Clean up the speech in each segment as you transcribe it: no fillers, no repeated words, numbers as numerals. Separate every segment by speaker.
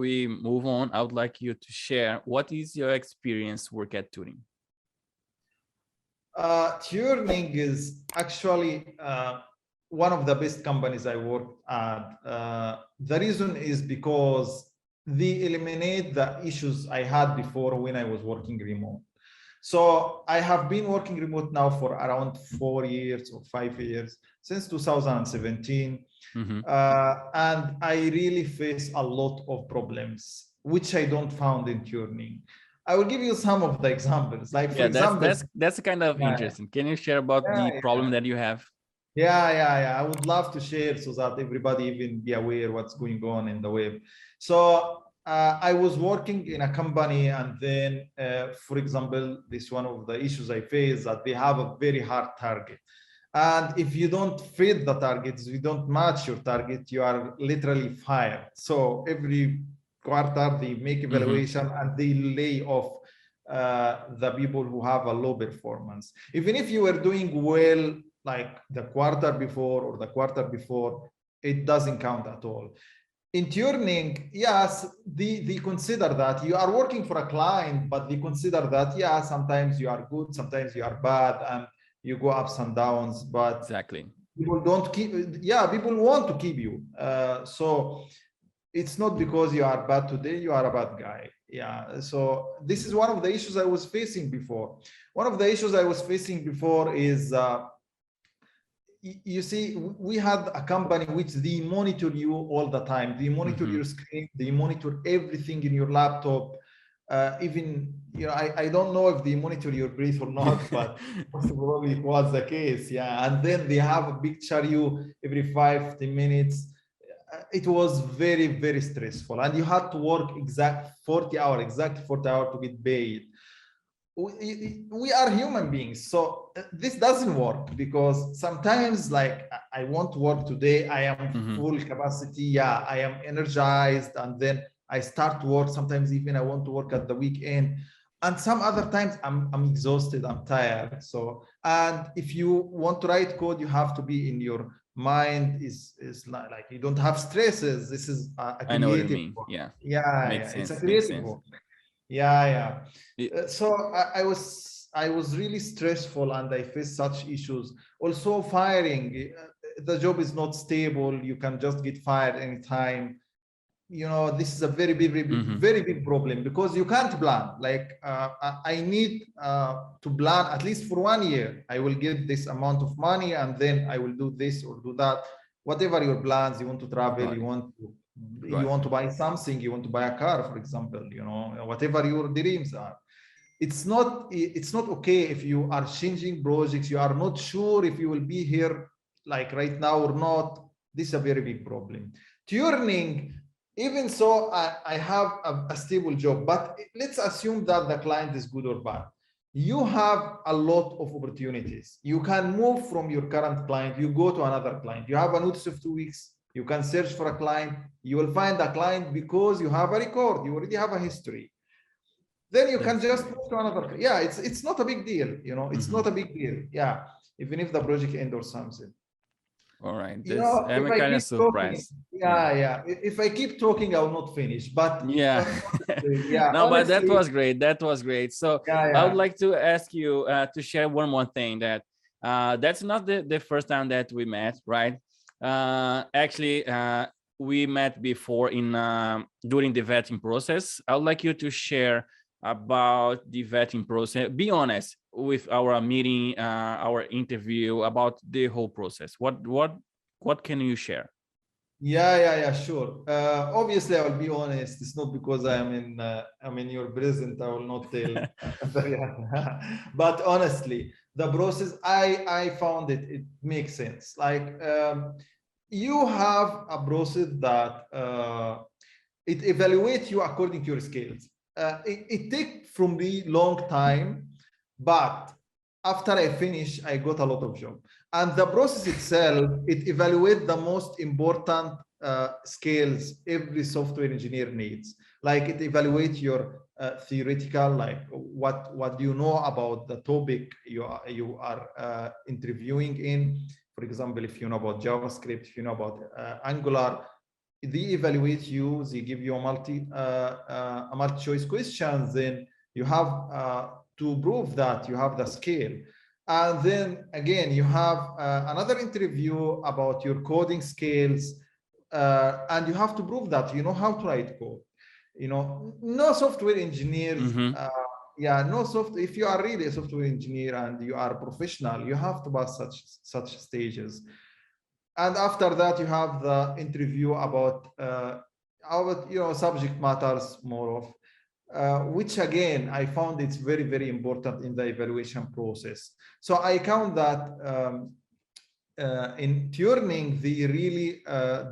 Speaker 1: we move on, I would like you to share what is your experience work at Turing?
Speaker 2: Turing is actually one of the best companies I worked at. The reason is because they eliminate the issues I had before when I was working remote. So I have been working remote now for around 4 years or 5 years, since 2017. And I really face a lot of problems, which I don't found in Turing. I will give you some of the examples. Like, for example,
Speaker 1: that's kind of interesting. Can you share about the problem that you have?
Speaker 2: Yeah. I would love to share so that everybody even be aware what's going on in the web. So I was working in a company, and then, for example, this one of the issues I face that they have a very hard target. And if you don't fit the targets, if you don't match your target, you are literally fired. So every quarter they make evaluation and they lay off the people who have a low performance. Even if you were doing well, like the quarter before or the quarter before, it doesn't count at all. In Turing, yes, they consider that you are working for a client, but they consider that, yeah, sometimes you are good, sometimes you are bad, and you go ups and downs, but
Speaker 1: exactly,
Speaker 2: people don't keep, people want to keep you. So it's not because you are bad today, you are a bad guy. Yeah, so this is one of the issues I was facing before. One of the issues I was facing before is, you see, we had a company which they monitor you all the time. They monitor your screen, they monitor everything in your laptop. Even, I don't know if they monitor your breath or not, but probably it was the case. Yeah, and then they have a picture you every 5-10 minutes. It was very, very stressful, and you had to work exactly 40 hours to get paid. We are human beings, so this doesn't work, because sometimes, like, I want to work today, I am full capacity, I am energized, and then I start to work. Sometimes even I want to work at the weekend, and some other times I'm exhausted, I'm tired. So, and if you want to write code, you have to be in your mind is like you don't have stresses. This is a creative,
Speaker 1: I know what you mean.
Speaker 2: work.
Speaker 1: Makes
Speaker 2: It's
Speaker 1: sense.
Speaker 2: a creative work. So I was really stressful, and I faced such issues. Also, firing, the job is not stable. You can just get fired anytime. This is a very big problem, because you can't plan. Like, I need to plan at least for 1 year. I will get this amount of money, and then I will do this or do that. Whatever your plans, you want to travel, you want to buy something, you want to buy a car, for example, whatever your dreams are. It's not okay if you are changing projects, you are not sure if you will be here like right now or not. This is a very big problem. Turing, even so, I have a stable job, but let's assume that the client is good or bad. You have a lot of opportunities. You can move from your current client, you go to another client. You have a notice of 2 weeks. You can search for a client. You will find a client because you have a record. You already have a history. Then you can just move to another. Yeah, it's not a big deal. It's not a big deal. Yeah, even if the project ends or something.
Speaker 1: All right. I'm kind of surprised.
Speaker 2: If I keep talking, I will not finish. But
Speaker 1: no, but that was great. That was great. So I would like to ask you to share one more thing, that that's not the first time that we met, right? Actually, we met before during the vetting process. I would like you to share about the vetting process. Be honest with our meeting, our interview, about the whole process. What can you share?
Speaker 2: Sure. Obviously, I will be honest. It's not because I'm in your presence. I will not tell. But honestly, the process, I found it makes sense. Like, you have a process that it evaluates you according to your skills. It takes from me long time, but after I finish, I got a lot of job. And the process itself, it evaluates the most important skills every software engineer needs. Like, it evaluates your theoretical, like what do you know about the topic you are interviewing in. For example, if you know about JavaScript, if you know about Angular, they evaluate you, they give you a multi-choice questions, then you have to prove that you have the skill. And then again, you have another interview about your coding skills, and you have to prove that you know how to write code. You know, no software engineers, if you are really a software engineer and you are a professional, you have to pass such stages. And after that, you have the interview about subject matters more of, which again, I found it's very, very important in the evaluation process. So I count that in Turing, they really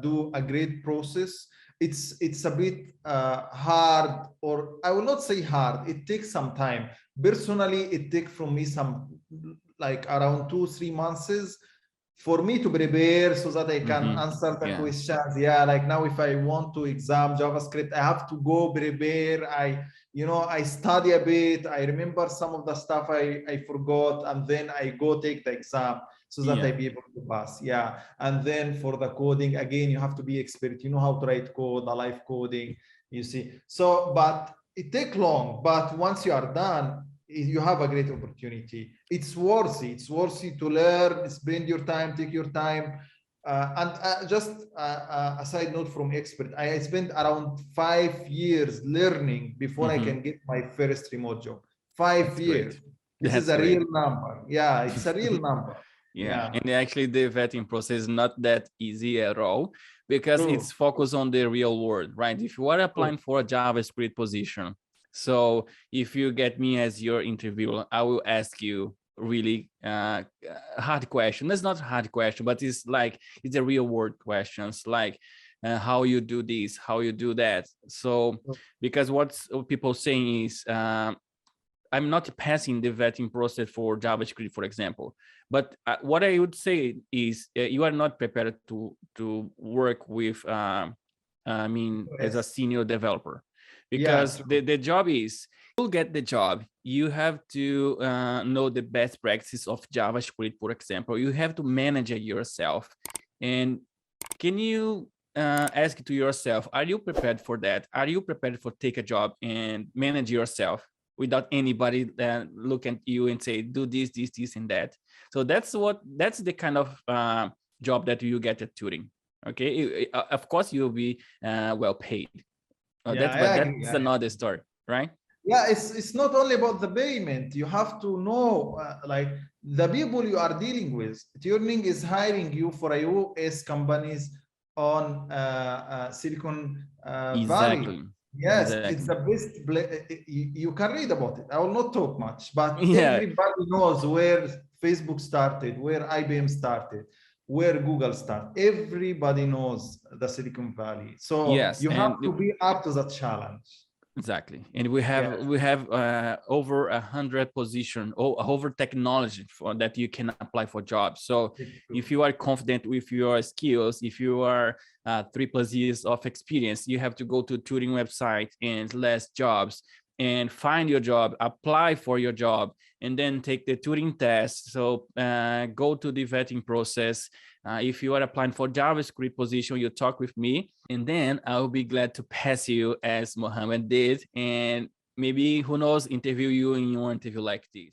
Speaker 2: do a great process. It's a bit hard, or I will not say hard. It takes some time. Personally, it takes from me some like around 2-3 months for me to prepare so that I can answer the questions. Yeah, like now if I want to exam JavaScript, I have to go prepare. I study a bit. I remember some of the stuff I forgot, and then I go take the exam so that I be able to pass. Yeah, and then for the coding, again, you have to be expert. You know how to write code, the live coding, you see. So, but it takes long. But once you are done, you have a great opportunity. It's worthy. It's worthy to learn, spend your time, take your time. And just a side note from expert, I spent around 5 years learning before I can get my first remote job. 5 years. This is a real number. Yeah, it's a real number.
Speaker 1: Yeah, and actually the vetting process is not that easy at all, because it's focused on the real world, right? If you are applying for a JavaScript position, so if you get me as your interviewer, I will ask you really hard question. That's not a hard question, but it's a real world questions, like how you do this, how you do that. So because what people saying is I'm not passing the vetting process for JavaScript, for example. But what I would say is you are not prepared to work with, as a senior developer, because the job is, you'll get the job. You have to know the best practices of JavaScript, for example. You have to manage it yourself. And can you ask to yourself, are you prepared for that? Are you prepared for take a job and manage yourself without anybody look at you and say, do this, this, this, and that? So that's the kind of job that you get at Turing. Okay, of course you'll be well paid. That's another story, right?
Speaker 2: Yeah, it's not only about the payment. You have to know like the people you are dealing with. Turing is hiring you for US companies on Silicon Valley. Yes, it's the best. You can read about it. I will not talk much, but everybody knows where Facebook started, where IBM started, where Google started. Everybody knows the Silicon Valley. So you have to be up to that challenge.
Speaker 1: Exactly. And we have over 100 positions, over technology that you can apply for jobs. So if you are confident with your skills, if you are 3+ years of experience, you have to go to Turing website and list jobs and find your job, apply for your job, and then take the Turing test. So go to the vetting process. If you are applying for JavaScript position, you talk with me, and then I'll be glad to pass you as Mohamed did, and maybe, who knows, interview you in your interview like this.